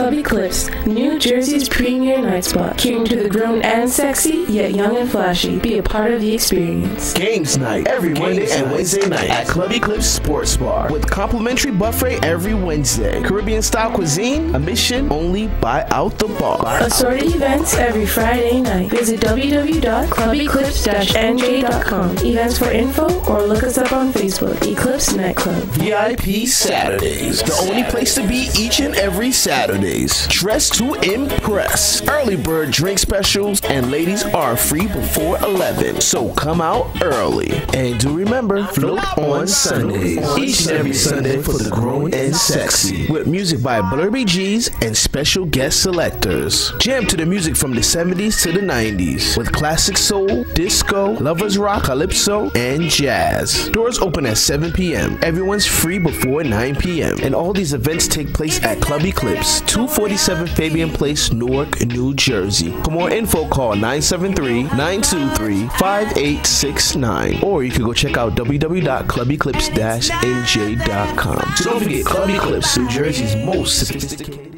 Club Eclipse, New Jersey's premier night spot. Catering to the grown and sexy, yet young and flashy. Be a part of the experience. Games night every Monday and Wednesday night at Club Eclipse Sports Bar with complimentary buffet every Wednesday. Caribbean-style cuisine, admission only by out the bar. Assorted events every Friday night. Visit www.clubeclipse-nj.com. Events for info or look us up on Facebook. Eclipse Nightclub. VIP Saturdays. The only place to be each and every Saturdays. Dress to impress. Early bird drink specials and ladies are free before 11. So come out early. And do remember, float on Sundays. Each and every Sunday for the grown and sexy. With music by Blurby G's and special guest selectors. Jam to the music from the 70s to the 90s. With classic soul, disco, lovers rock, calypso, and jazz. Doors open at 7 p.m. Everyone's free before 9 p.m. And all these events take place at Club Eclipse, 247 Fabian Place, Newark, New Jersey. For more info, call 973-923-5869. Or you can go check out www.clubeclipse-nj.com. So don't forget, Club Eclipse, New Jersey's most sophisticated